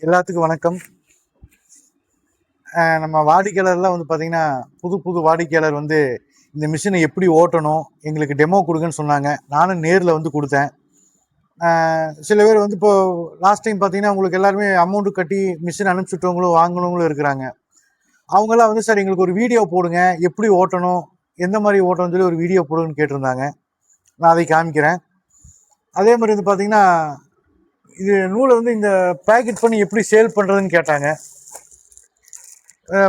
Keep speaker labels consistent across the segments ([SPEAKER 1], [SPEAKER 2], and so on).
[SPEAKER 1] எல்லாத்துக்கும் வணக்கம். நம்ம வாடிக்கையாளர்லாம் வந்து பார்த்தீங்கன்னா, புது புது வாடிக்கையாளர் வந்து இந்த மிஷினை எப்படி ஓட்டணும், எங்களுக்கு டெமோ கொடுங்கன்னு சொன்னாங்க. நானும் நேரில் வந்து கொடுத்தேன். சில பேர் வந்து இப்போ லாஸ்ட் டைம் பார்த்தீங்கன்னா, உங்களுக்கு எல்லாருமே அமௌண்ட்டு கட்டி மிஷின் அனுப்பிச்சுட்டவங்களும் வாங்கினவங்களும் இருக்கிறாங்க. அவங்களாம் வந்து சார் எங்களுக்கு ஒரு வீடியோ போடுங்க, எப்படி ஓட்டணும், எந்த மாதிரி ஓட்டணும்னு சொல்லி ஒரு வீடியோ போடுங்கன்னு கேட்டிருந்தாங்க. நான் அதை காமிக்கிறேன். அதே மாதிரி வந்து பார்த்தீங்கன்னா, இது நூலை வந்து இந்த பேக்கெட் பண்ணி எப்படி சேல் பண்ணுறதுன்னு கேட்டாங்க.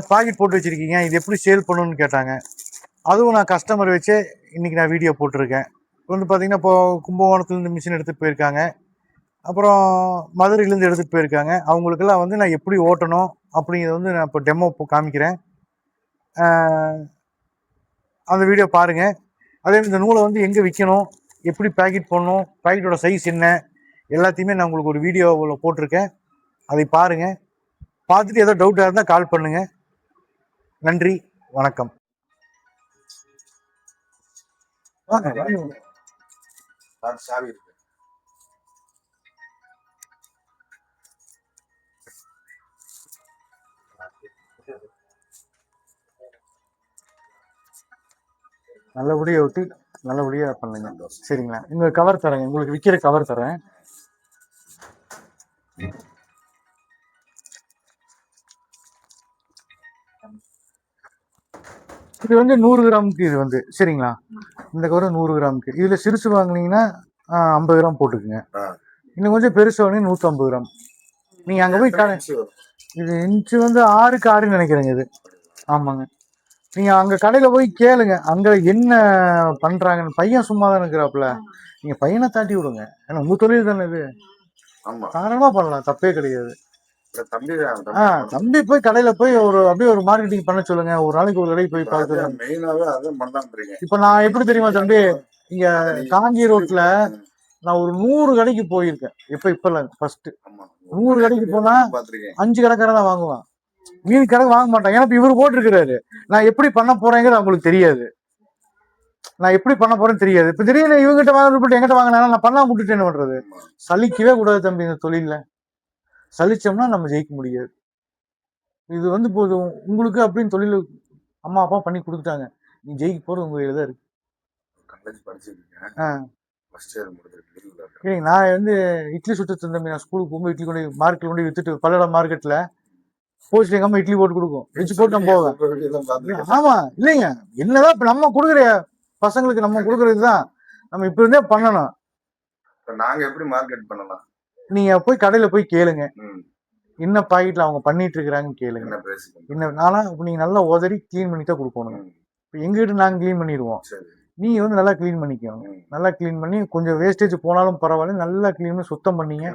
[SPEAKER 1] பாக்கெட் போட்டு வச்சுருக்கீங்க, இது எப்படி சேல் பண்ணணும்னு கேட்டாங்க. அதுவும் நான் கஸ்டமர் வச்சே இன்றைக்கி நான் வீடியோ போட்டிருக்கேன். வந்து பார்த்திங்கன்னா, இப்போது கும்பகோணத்துலேருந்து மிஷின் எடுத்துகிட்டு போயிருக்காங்க, அப்புறம் மதுரையிலேருந்து எடுத்துகிட்டு போயிருக்காங்க. அவங்களுக்கெல்லாம் வந்து நான் எப்படி ஓட்டணும் அப்படிங்கிறத வந்து நான் இப்போ டெமோ காமிக்கிறேன். அந்த வீடியோ பாருங்கள். அதே இந்த நூலை வந்து எங்கே விற்கணும், எப்படி பேக்கெட் பண்ணணும், பேக்கெட்டோட சைஸ் என்ன, எல்லாத்தையுமே நான் உங்களுக்கு ஒரு வீடியோவில் போட்டிருக்கேன். அதை பாருங்கள். பார்த்துட்டு ஏதோ டவுட்டாக இருந்தால் கால் பண்ணுங்கள். நன்றி, வணக்கம்.
[SPEAKER 2] சாவி இருக்கு.
[SPEAKER 1] நல்லபடியா விட்டு நல்லபடியா பண்ணுங்க. சரிங்களா? இந்த கவர் தரேங்க, உங்களுக்கு விற்கிற கவர் தரேன். இது வந்து 100 கிராமுக்கு. இது வந்து சரிங்களா? இந்த கவர் 100 கிராமுக்கு. இதுல சிறுசு வாங்கினீங்கன்னா 50 கிராம் போட்டுக்குங்க. இன்னும் கொஞ்சம் பெருசு வாங்கினீங்க 150 கிராம். நீங்க அங்க போய் இது இன்ச்சு வந்து 6க்கு 6 நினைக்கிறேங்க இது. ஆமாங்க. நீங்க அங்க கடையில போய் கேளுங்க, அங்க என்ன பண்றாங்கன்னு. பையன் சும்மா தான் இருக்கிறாப்புல, நீங்க பையனை தாட்டி விடுங்க. ஏன்னா உங்க தொழில் தானே இது, தாராளமா பண்ணலாம், தப்பே கிடையாது. தம்பி போய் கடையில போய் ஒரு அப்படியே ஒரு மார்க்கெட்டிங் பண்ண சொல்லுங்க. ஒரு நாளைக்கு ஒரு கடைக்கு போய் பார்த்து. இப்ப நான் எப்படி தெரியுமா தம்பி, இங்க காஞ்சி ரோட்ல நான் ஒரு 100 கடைக்கு போயிருக்கேன். இப்ப இல்ல, ஃபர்ஸ்ட் 100 கடைக்கு போனா 5 கடைக்காரன் தான் வாங்குவான், மீன் கடை வாங்க மாட்டான். ஏன்னா இவரு போட்டிருக்கிறாரு. நான் எப்படி பண்ண போறேங்கிறது அவங்களுக்கு தெரியாது. நான் எப்படி பண்ண போறேன்னு தெரியாது. இப்ப திடீர்னு இவங்ககிட்ட வாங்கிட்டு எங்கிட்ட வாங்கினா நான் பண்ணாம விட்டுட்டு என்ன பண்றது? சலிக்கவே கூடாது தம்பி இந்த தொழில. சலிச்சோம்னா நம்ம ஜெயிக்க முடியாது. இது வந்து போதும் உங்களுக்கு அப்படின்னு தொழில் அம்மா அப்பா பண்ணி கொடுத்துட்டாங்க. நீ ஜெயிக்க போறது உங்க கையில தான் இருக்கு. நான் வந்து இட்லி சுட்டு தம்பி. நான் ஸ்கூலுக்கு போகும்போது இட்லி கொண்டு மார்க்கெட்ல கொண்டு வித்துட்டு, பல்லடம் மார்க்கெட்ல போஸ்ட் எங்க அம்மா இட்லி போட்டு கொடுக்கும், வச்சு போட்டு நான் போவேன். ஆமா, இல்லைங்க, என்னதான் இப்ப நம்ம கொடுக்குற பசங்களுக்கு நம்ம கொடுக்கறதுதான் நம்ம இப்ப இருந்தே பண்ணணும்.
[SPEAKER 2] நாங்க எப்படி மார்க்கெட் பண்ணலாம்?
[SPEAKER 1] நீங்க போய் கடையில போய் கேளுங்க, என்ன பாக்கெட்ல அவங்க பண்ணிட்டு இருக்கிறாங்கன்னு கேளுங்க. என்ன நானா இப்ப நீங்க நல்லா உதறி கிளீன் பண்ணி தான் கொடுக்கணும். இப்ப எங்ககிட்ட நாங்க கிளீன் பண்ணிடுவோம், நீங்க வந்து நல்லா கிளீன் பண்ணிக்கோங்க. நல்லா கிளீன் பண்ணி கொஞ்சம் வேஸ்டேஜ் போனாலும் பரவாயில்ல, நல்லா கிளீன் பண்ணி சுத்தம் பண்ணீங்க.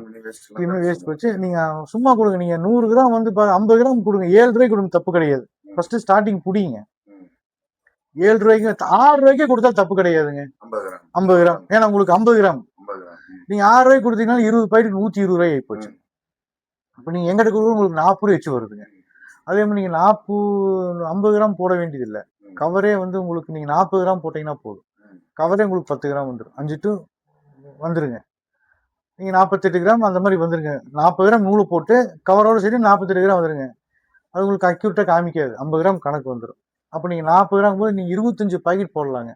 [SPEAKER 1] கிளீன் பண்ணி வேஸ்ட் வச்சு நீங்க சும்மா கொடுங்க. நீங்க 100 கிராம் வந்து 50 கிராம் கொடுங்க, 7 ரூபாய்க்கு கொடுங்க, தப்பு கிடையாது. ஃபர்ஸ்ட் ஸ்டார்டிங் புடிங்க. 7 ரூபாய்க்கு 6 ரூபாய்க்கே கொடுத்தா தப்பு கிடையாதுங்க. 50 கிராம், ஏன்னா உங்களுக்கு 50 கிராம் நீங்க 6 ரூபாய்க்கு கொடுத்தீங்கன்னா 20 பாக்கெட் 120 ரூபாய் ஆகி போச்சு. இப்ப நீங்க எங்கிட்ட கொடுக்க உங்களுக்கு 40 ரூபாய் வச்சு வருதுங்க. அதே மாதிரி நீங்க 50 கிராம் போட வேண்டியது இல்லை. கவரே வந்து உங்களுக்கு நீங்க 40 கிராம் போட்டீங்கன்னா போதும். கவரே உங்களுக்கு 10 கிராம் வந்துடும். 5 டு வந்துருங்க. நீங்க 48 கிராம் அந்த மாதிரி வந்துருங்க. 40 கிராம் நூலு போட்டு கவரோட சரி 48 கிராம் வந்துருங்க. அது உங்களுக்கு அக்யூரேட்டா காமிக்காது, 50 கிராம் கணக்கு வந்துடும். அப்ப நீங்க 40 கிராம் போது நீங்க 25 பாக்கெட் போடலாங்க.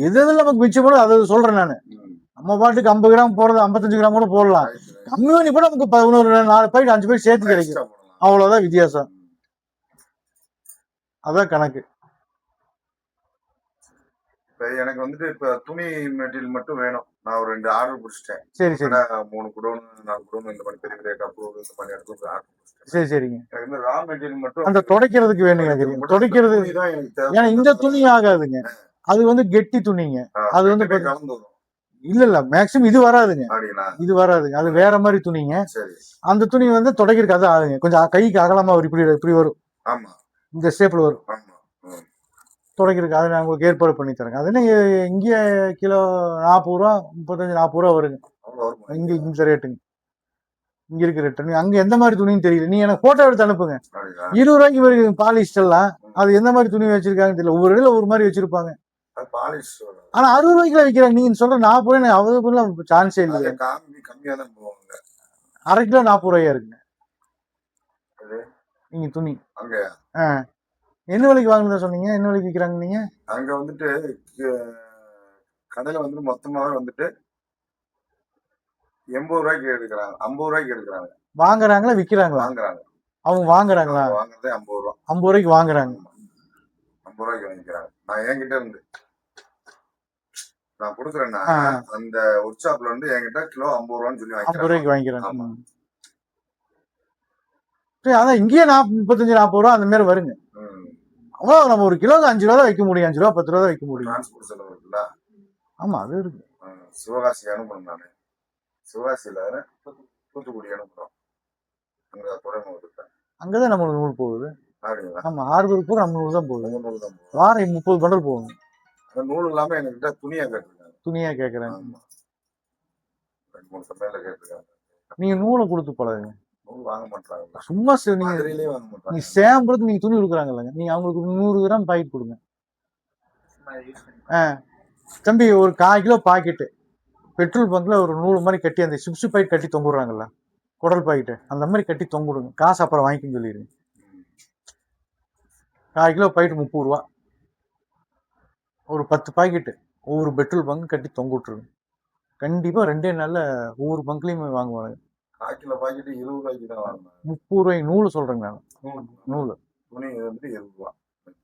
[SPEAKER 1] எது நமக்கு மிச்சம் போடும் அதை சொல்றேன் நானு. நம்ம பாட்டுக்கு 50 கிராம் போறது 55 கிராம் கூட போடலாம். கம்மி பண்ணி கூட நமக்கு 4 பாக்கெட் 5 பாக்கெட் சேர்த்து கிடைக்கும். அவ்வளவுதான் வித்தியாசம். அதான் கணக்கு.
[SPEAKER 2] எனக்கு வந்துட்டு இப்ப துணி மெட்டீரியல் மட்டும் வேணும். நான் ஒரு 2 ஆர்டர் பிடிச்சிட்டேன்.
[SPEAKER 1] சரி சரி.
[SPEAKER 2] 3 குடோன் 4 குடோன் இந்த மாதிரி பெரிய பெரிய கப்பு இந்த மாதிரி இடத்துல ஆர்டர் பிடிச்சிட்டேன்.
[SPEAKER 1] சரி சரிங்க.
[SPEAKER 2] எனக்கு வந்து ரா மெட்டீரியல் மட்டும்
[SPEAKER 1] அந்த துடைக்கிறதுக்கு வேணுங்க. துடைக்கிறது ஏன்னா இந்த துணி ஆகாதுங்க, அது வந்து கெட்டி துணிங்க. அது வந்து இல்ல இல்ல மேக்ஸிமம் இது வராதுங்க. இது வராதுங்க, அது வேற மாதிரி துணிங்க. அந்த துணி வந்து துடைக்கிறதுக்கு அது ஆகுங்க. கொஞ்சம் கைக்கு அகலமா ஒரு இப்படி வரும், இந்த ஷேப்ல வரும் துடைக்கிறதுக்கு. அது நான் உங்களுக்கு ஏற்பாடு பண்ணி தரேங்க. அது இங்கே கிலோ 40 ரூபா 35-40 ரூபா வருங்க. இங்க இந்த ரேட்டுங்க, இங்க இருக்க ரேட்டு. அங்க எந்த மாதிரி துணின்னு தெரியல, நீ எனக்கு போட்டோ எடுத்து அனுப்புங்க. 20 ரூபாய்க்கு வருது பாலிஸ்டர் எல்லாம். அது எந்த மாதிரி துணி வச்சிருக்காங்கன்னு தெரியல, ஒவ்வொரு இடத்துல ஒரு மாதிரி வச்சிருப்பாங்க. ஆனா 60 ரூபாய்க்குல விற்கிறாங்க. நீங்க சொல்ற 40 ரூபாய் அவ்வளவு சான்ஸே இல்லையா? 1/2 கிலோ 40 ரூபாயா இருக்குங்க. நீங்க துணி
[SPEAKER 2] அங்க
[SPEAKER 1] என்ன விலைக்கு வாங்குறதா சொன்னீங்க? என்ன விலைக்கு விற்கிறாங்க நீங்க?
[SPEAKER 2] அங்க வந்துட்டு கடையில வந்துட்டு மொத்தமாவே வந்துட்டு 80 ரூபாய்க்கு எடுக்கிறாங்க, 50 ரூபாய்க்கு எடுக்கிறாங்க.
[SPEAKER 1] வாங்குறாங்களா விக்கிறாங்களா?
[SPEAKER 2] வாங்குறாங்க.
[SPEAKER 1] அவங்க வாங்குறாங்களா?
[SPEAKER 2] வாங்குறதே 50 ரூபா.
[SPEAKER 1] 50 ரூபாய்க்கு வாங்குறாங்க.
[SPEAKER 2] 50 ரூபாய்க்கு வாங்கிக்கிறாங்க. நான் என்கிட்ட இருந்து நான் கொடுக்குறேன்னா அந்த ஒர்க் ஷாப்ல வந்து என்கிட்ட கிலோ 50 ரூபான்னு சொல்லி
[SPEAKER 1] 50 ரூபாய்க்கு வாங்கிக்கிறாங்க. அதான் இங்கேயே 35 40 ரூபா அந்த மாதிரி வருங்க. அவ்வளோ நம்ம ஒரு கிலோ 5 ரூபா தான் வைக்க முடியும், 5 ரூபா 10 ரூபா தான் வைக்க முடியும்.
[SPEAKER 2] டிரான்ஸ்போர்ட் செலவு இருக்குல்ல. ஆமா அது இருக்கு. சிவகாசி அனுப்பணும் நானு. சிவகாசியில தூத்துக்குடி அனுப்புறோம். அங்க துறைமுகத்துக்கு அங்கதான் நம்ம நூல் போகுது. ஆமா ஹார்பருக்கு கூட நம்ம நூல் தான் போகுது. வாரம் 30 பண்டல் போகுது. அந்த நூல் இல்லாம என்கிட்ட துணியா கேட்டிருக்காங்க. துணியா கேட்கறாங்க. 2-3 சமையல கேட்டிருக்காங்க. நீங்க நூலை கொடுத்து பழகுங்க. நூல் வாங்க மாட்டாங்க. சும்மா நீங்க சேம்புறதுக்கு நீங்க துணி கொடுக்குறாங்கல்லங்க, நீங்க அவங்களுக்கு 100 கிராம் பாக்கெட் கொடுங்க. தம்பி ஒரு 1/4 கிலோ பாக்கெட்டு பெட்ரோல் பங்க்ல ஒரு நூல் மாதிரி கட்டி அந்த சிப்ஸ் பாக்கெட் கட்டி தொங்குறாங்கல்ல, குடல் பாக்கெட்டு அந்த மாதிரி கட்டி தொங்குடுங்க. காசு அப்புறம் வாங்கிக்கன்னு சொல்லிடுங்க. 1/4 கிலோ பாக்கெட் 30 ரூபா. ஒரு 10 பாக்கெட்டு ஒவ்வொரு பெட்ரோல் பங்கு கட்டி தொங்க விட்டுருங்க. கண்டிப்பா 2 நாள்ல ஒவ்வொரு பங்க்லயுமே வாங்குவாங்க. 1/4 கிலோ பாக்கெட் 20 ரூபாய்க்கு தான் வாங்குவாங்க. 30 ரூபாய்க்கு நூல் சொல்றேங்க நான். நூல் துணி வந்து 20 ரூபா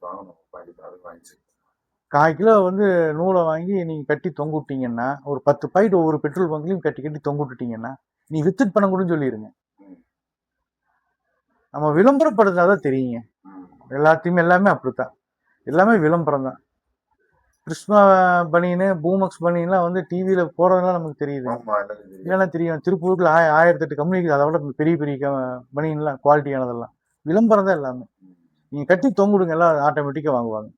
[SPEAKER 2] வாங்கணும் பாக்கெட். அது வாங்கிச்சு 1/4 கிலோ வந்து நூலை வாங்கி நீங்க கட்டி தொங்க விட்டீங்கன்னா, ஒரு 10 பாக்கெட் ஒவ்வொரு பெட்ரோல் பங்க்லயும் கட்டி கட்டி தொங்க விட்டுட்டீங்கன்னா, நீ வித்துட் பண்ண கூட சொல்லிடுங்க. நம்ம விளம்பரப்படுத்தாதான் தெரியுங்க. எல்லாமே அப்படித்தான். எல்லாமே விளம்பரம் தான். கிருஷ்ணா பனியனு, பூமக்ஸ் பனியன்லாம் வந்து டிவியில போறதெல்லாம் நமக்கு தெரியுது. இல்லைன்னா தெரியும். திருப்பூருக்குள்ள 1008 கம்பெனி இருக்குது. அதை விட பெரிய பெரிய பனியன்லாம் குவாலிட்டியானதெல்லாம் விளம்பரம் தான் எல்லாமே. நீங்க கட்டி தொங்குடுங்க, எல்லாம் ஆட்டோமேட்டிக்கா வாங்குவாங்க.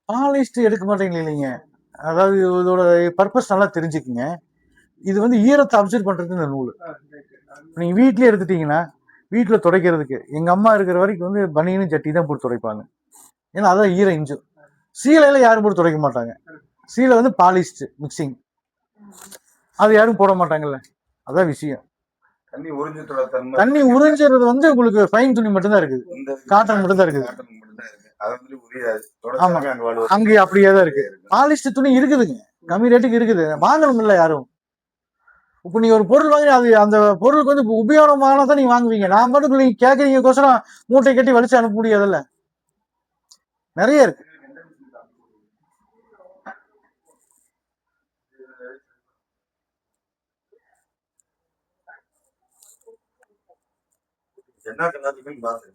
[SPEAKER 2] பாலிஸ்டர் எடுக்க மாட்டேங்க இல்லைங்க. அதாவது இதோட பர்பஸ் நல்லா தெரிஞ்சுக்குங்க. இது வந்து ஈரத்தை அப்சர்வ் பண்றது இந்த நூல். நீங்க வீட்லயே எடுத்துட்டீங்கன்னா, வீட்டுல துடைக்கிறதுக்கு எங்க அம்மா இருக்கிற வரைக்கும் வந்து பனியனும் சட்டி தான் போட்டு துடைப்பாங்க. ஏன்னா அதான் ஈரம் இஞ்சும். சீலையில யாரும் போட்டு துடைக்க மாட்டாங்க. சீலை வந்து பாலிஸ்ட் மிக்சிங், அது யாரும் போட மாட்டாங்கல்ல. அதான் விஷயம். தண்ணி உறிஞ்சுறது வந்து உங்களுக்கு ஃபைன் துணி மட்டும்தான் இருக்குது, காட்டன் மட்டும் தான் இருக்குது. ஆமா அங்க அப்படியே தான் இருக்கு. பாலிஸ்டர் துணி இருக்குதுங்க, கம்மி ரேட்டுக்கு இருக்குது. வாங்கணும் இல்ல யாரும். இப்ப நீங்க ஒரு பொருள் வாங்கி அது அந்த பொருளுக்கு வந்து உபயோகமானதான் நீங்க வாங்குவீங்க. நான் மட்டும் நீங்க கேட்கறீங்கோசரம் மூட்டை கட்டி வலிச்சு அனுப்ப முடியாதுல்ல. நிறைய இருக்கு.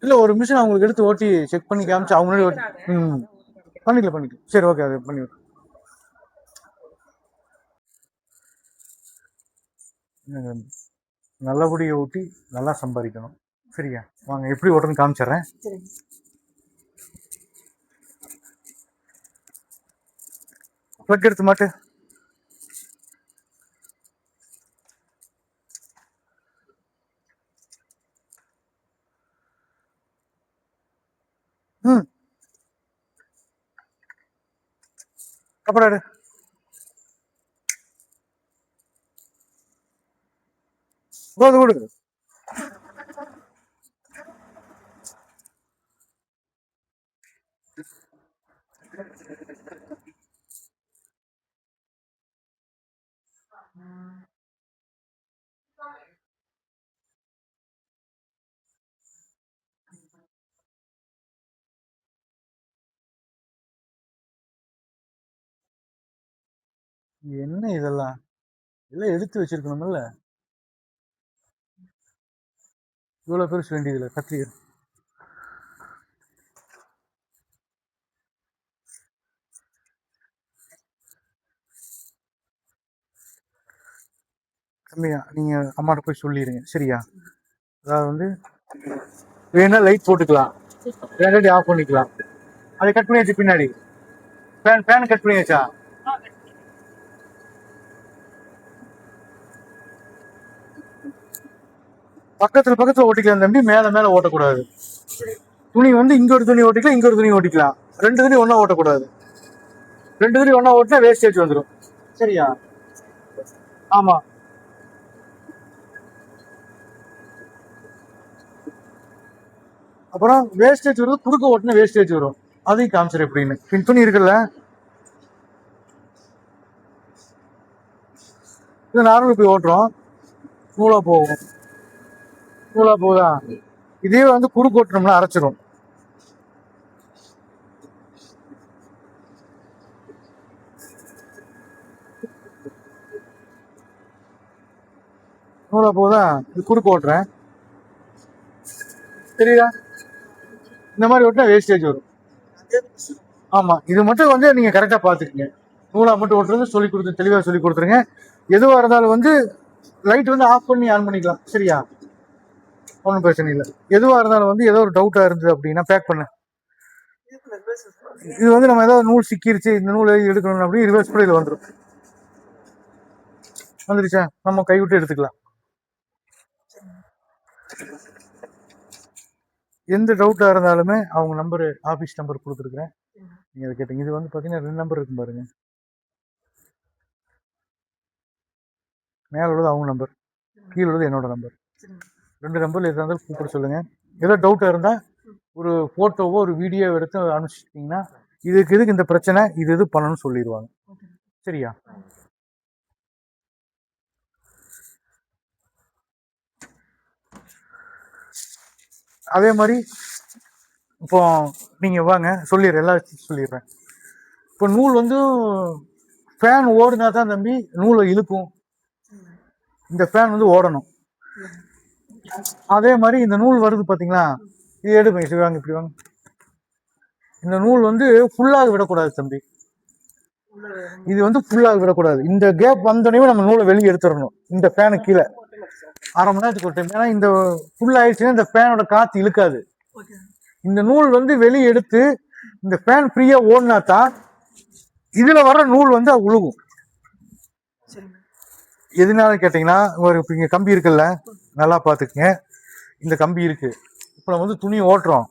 [SPEAKER 2] இல்ல ஒரு மிஷின் அவங்களுக்கு எடுத்து ஓட்டி செக் பண்ணி காமிச்சு அவங்க பண்ணிக்கலாம். சரி ஓகே, அது பண்ணி நல்லபடியா ஊட்டி நல்லா சம்பாதிக்கணும். சரியா, வாங்க எப்படி ஓட்டுன்னு காமிச்சிடுறேன். பிளக் எடுத்து மாட்டு. அப்புறம் கொடுங்க. என்ன இதெல்லாம் எல்லாம் எடுத்து வச்சிருக்கணும்ல. இவ்வளவு பெருசு வேண்டியதில்லை. கத்திரிக்காய் கம்மியா நீங்க அம்மாட்ட போய் சொல்லிடுங்க. சரியா, அதாவது வந்து வேணா லைட் போட்டுக்கலாம், வேணாட்டி ஆஃப் பண்ணிக்கலாம். அதை கட் பண்ணியாச்சு. பின்னாடி ஃபேன் கட் பண்ணியாச்சா? பக்கத்துல ஓட்டிக்கலாம் தம்பி, மேல ஓட்டக்கூடாது. துணி வந்து இங்க ஒரு துணி ஓட்டிக்கலாம், இங்க ஒரு துணி ஓட்டிக்கலாம். 2 துணி ஒன்னா ஓட்டக்கூடாது. 2 துணி ஒன்னா ஓட்டினா வேஸ்டேஜ் வந்துடும். சரியா,
[SPEAKER 1] ஆமா. அப்புறம் வேஸ்டேஜ் வரும், குறுக்க ஓட்டின வேஸ்டேஜ் வரும், அதையும் காமிச்சிரு எப்படின்னு. பின் துணி இருக்குல்ல, இது நார்மல் போய் ஓட்டுறோம், நூலா போகும், நூலா போகுதா. இதே வந்து குறுக்கு ஓட்டுனோம்னா அரைச்சிரும். நூலா போகுதா, இது குறுக்கு ஓட்டுறேன், தெரியுதா. இந்த மாதிரி ஓட்டினா வேஸ்டேஜ் வரும். ஆமா, இது மட்டும் வந்து நீங்க கரெக்டா பாத்துக்கங்க. நூலா மட்டும் ஓட்டுறது சொல்லி கொடுத்து தெளிவா சொல்லி கொடுத்துருங்க. எதுவா இருந்தாலும் வந்து லைட் வந்து ஆஃப் பண்ணி ஆன் பண்ணிக்கலாம், சரியா, ஒன்றும் பிரச்சனை இல்லை. எதுவா இருந்தாலும் வந்து ஏதோ ஒரு டவுட்டா இருந்தது அப்படின்னா பேக் பண்ண. இது வந்து நம்ம ஏதோ நூல் சிக்கிருச்சு, இந்த நூலை எடுக்கணும் அப்படி ரிவர்ஸ் கூட இதுல வந்துடும். வந்துருச்சா, நம்ம கை விட்டு எடுத்துக்கலாம். எந்த டவுட்டா இருந்தாலுமே அவங்க நம்பர், ஆபீஸ் நம்பர் கொடுத்துருக்கேன், நீங்க அதை கேட்டீங்க. இது வந்து பாத்தீங்கன்னா 2 நம்பர் இருக்கும் பாருங்க, மேல உள்ளது அவங்க நம்பர், கீழே உள்ளது என்னோட நம்பர். 2 நம்பர்ல எதா இருந்தாலும் கூப்பிட சொல்லுங்க. ஏதோ டவுட்டா இருந்தா ஒரு போட்டோவோ ஒரு வீடியோ எடுத்து அனுப்பிச்சிட்டிங்கன்னா இதுக்கு இந்த பிரச்சனை, இது பண்ணணும்னு சொல்லிடுவாங்க, சரியா. அதே மாதிரி இப்போ நீங்க வாங்க சொல்லிடுறேன், எல்லா சொல்லிடுறேன். இப்போ நூல் வந்து ஃபேன் ஓடுனா தான் தம்பி நூலை இழுக்கும். இந்த ஃபேன் வந்து ஓடணும். அதே மாதிரி இந்த நூல் வருது பாத்தீங்களா, இது எடுப்பேன், வாங்க இப்படி வாங்க. இந்த நூல் வந்து ஃபுல்லாக விடக்கூடாது தம்பி, இது வந்து ஃபுல்லாக விடக்கூடாது. இந்த கேப் வந்தோடனே நம்ம நூலை வெளியே எடுத்துடணும். இந்த ஃபேனு கீழே அரை மணி நேரத்துக்கு ஒரு டைம். ஏன்னா இந்த ஃபுல் ஆயிடுச்சுன்னா இந்த ஃபேனோட காத்து இழுக்காது. இந்த நூல் வந்து வெளியே எடுத்து இந்த ஃபேன் ஃப்ரீயா ஓடினா தான் இதுல வர நூல் வந்து அது உழுகும். எதனால கேட்டீங்கன்னா, ஒரு இங்க கம்பி இருக்குல்ல, நல்லா பாத்துக்குங்க. இந்த கம்பி இருக்கு, இப்ப நம்ம வந்து துணி ஓட்டுறோம்,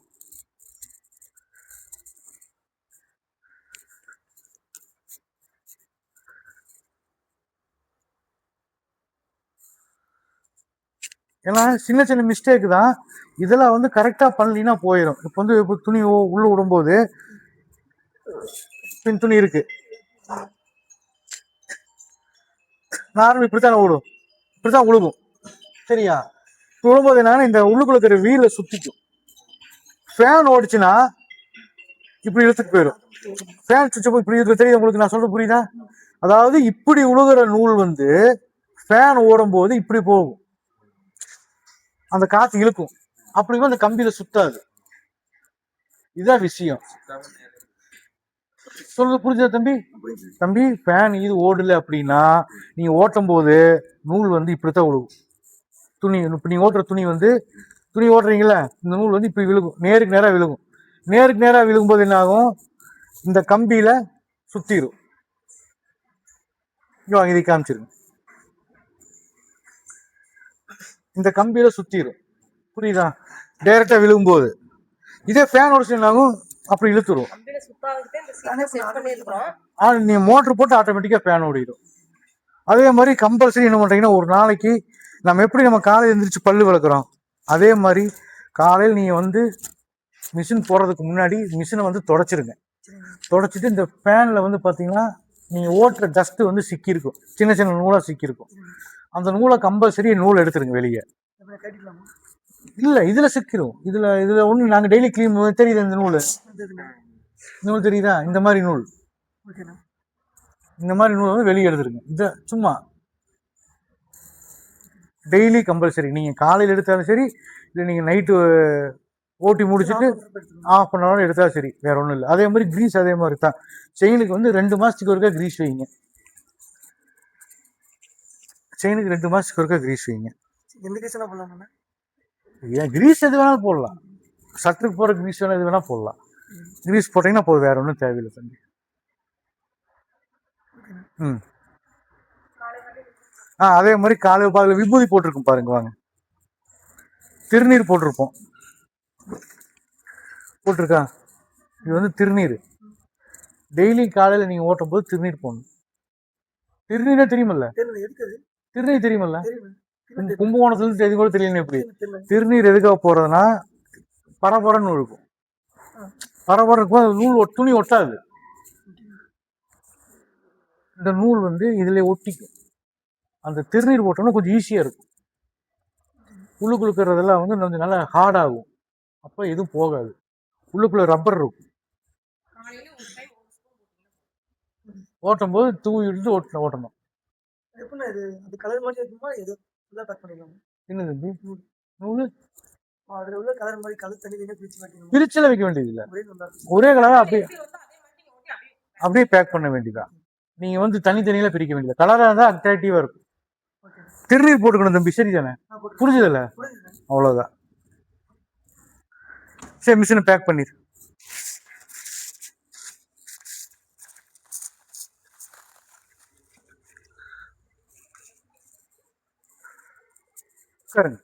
[SPEAKER 1] ஏன்னா சின்ன சின்ன மிஸ்டேக் தான், இதெல்லாம் வந்து கரெக்டா பண்ணலினா போயிடும். இப்போ வந்து இப்போ துணி உள்ள விடும்போது பின் துணி இருக்கு, நார்மல் இப்படித்தான் விடும், இப்படித்தான் உழுகும், சரியா. விழும்போது என்னன்னா இந்த உள்ளுக்குள்ள இருக்கிற வீல சுத்திக்கும். ஃபேன் ஓடிச்சுன்னா இப்படி இழுத்துட்டு போயிடும். ஃபேன் சுவிட்ச் இப்படி இருக்கு, தெரியுது உங்களுக்கு நான் சொல்றது, புரியுதா. அதாவது இப்படி உழுகிற நூல் வந்து ஃபேன் ஓடும் போது இப்படி போகும், அந்த காத்து இழுக்கும், அப்படியும் அந்த கம்பியில சுத்தாது. இதுதான் விஷயம். சொல்றது புரிஞ்சா தம்பி. தம்பி ஃபேன் இது ஓடல அப்படின்னா நீங்க ஓட்டும் போது நூல் வந்து இப்படித்தான் விழுகும். துணி இப்ப நீங்க ஓட்டுற துணி வந்து, துணி ஓட்டுறீங்களா, இந்த நூல் வந்து இப்படி விழுகும், நேருக்கு நேரா விழுகும். நேருக்கு நேரா விழுகும்போது என்ன ஆகும், இந்த கம்பியில சுத்திரும். இதை காமிச்சிருங்க, இந்த கம்பியில சுத்திரும், புரியுதா. டைரக்டா விழுகும்போது இதே ஃபேன் ஓடிச்சு என்ன ஆகும், அப்படி இழுத்துரும். நீ மோட்டர் போட்டு ஆட்டோமேட்டிக்கா ஃபேன் ஓடிடும். அதே மாதிரி கம்பல்சரி என்ன பண்றீங்கன்னா, ஒரு நாளைக்கு நம்ம எப்படி நம்ம காலையில் எழுந்திரிச்சு பல்லு விளக்குறோம், அதே மாதிரி காலையில் நீங்க வந்து மிஷின் போடுறதுக்கு முன்னாடி மிஷினை வந்து தொடச்சிருங்க. தொடச்சிட்டு இந்த ஃபேன்ல வந்து பாத்தீங்கன்னா நீங்க ஓட்டுற டஸ்ட் வந்து சிக்கியிருக்கும், சின்ன சின்ன நூலா சிக்கியிருக்கும். அந்த நூலை கம்பல்சரி நூல் எடுத்துருங்க வெளியே. இல்ல இதுல சிக்கிரும், இதுல ஒண்ணு நாங்க டெய்லி கிளீன். தெரியுது இந்த நூல் தெரியுதா, இந்த மாதிரி நூல், இந்த மாதிரி நூல் வந்து வெளியே எடுத்துருங்க. இத சும்மா டெய்லி கம்பல்சரி, நீங்க காலையில் எடுத்தாலும் சரி, இல்லை நீங்க நைட்டு ஓட்டி முடிச்சுட்டு ஆஃப் அன் ஹவர் எடுத்தாலும் சரி, வேற ஒன்றும் இல்லை. அதே மாதிரி கிரீஸ் அதே மாதிரி தான். செயினுக்கு வந்து 2 மாசத்துக்கு ஒருக்கா கிரீஸ் வைங்க, செயினுக்கு 2 மாசத்துக்கு ஒருக்கா கிரீஸ் வைங்க. ஏன் கிரீஸ் எது வேணாலும் போடலாம், சட்டுக்கு போற கிரீஸ் வேணா எது வேணா போடலாம். கிரீஸ் போட்டீங்கன்னா போதும், வேற ஒன்றும் தேவையில்லை தம்பி. அதே மாதிரி காலையில் பாதில் விபூதி போட்டிருக்கும் பாருங்க, வாங்க, திருநீர் போட்டிருப்போம், போட்டிருக்கா, இது வந்து திருநீர். டெய்லி காலையில் நீங்க ஓட்டும் போது திருநீர் போடணும். திருநீரே தெரியுமில்ல,
[SPEAKER 2] திருநீர் தெரியுமல்ல? கும்பகோணத்துல இருந்து இது கூட தெரியல. எப்படி திருநீர் எதுக்காக போறதுன்னா பரபரன்னு இருக்கும். பரபரக்கும் அது நூல் துணி ஒட்டாது. இந்த நூல் வந்து இதுல ஒட்டிக்கும். அந்த திருநீர் போட்டோம்னா கொஞ்சம் ஈஸியா இருக்கும். உள்ளுக்குள்ளுக்கிறதெல்லாம் வந்து கொஞ்சம் நல்லா ஹார்ட் ஆகும். அப்ப எதுவும் போகாது. உள்ளுக்குள்ள ரப்பர் இருக்கும். ஓட்டும் போது தூவி விட்டு ஓட்டணும். என்ன தம்பி நூலு பிரிச்சல வைக்க வேண்டியது இல்ல. ஒரே கலரா அப்படியே பேக் பண்ண வேண்டியதான். நீங்க வந்து தனித்தனியில பிரிக்க வேண்டியது. கலரா இருந்தா அட்ராக்டிவா இருக்கும். திருநீர் போட்டுக்கணும் தம்பி, சரிதானே? புரிஞ்சதில்ல? அவ்வளவுதான். சரி, மிஷினை பேக் பண்ணிரு. சரிங்க.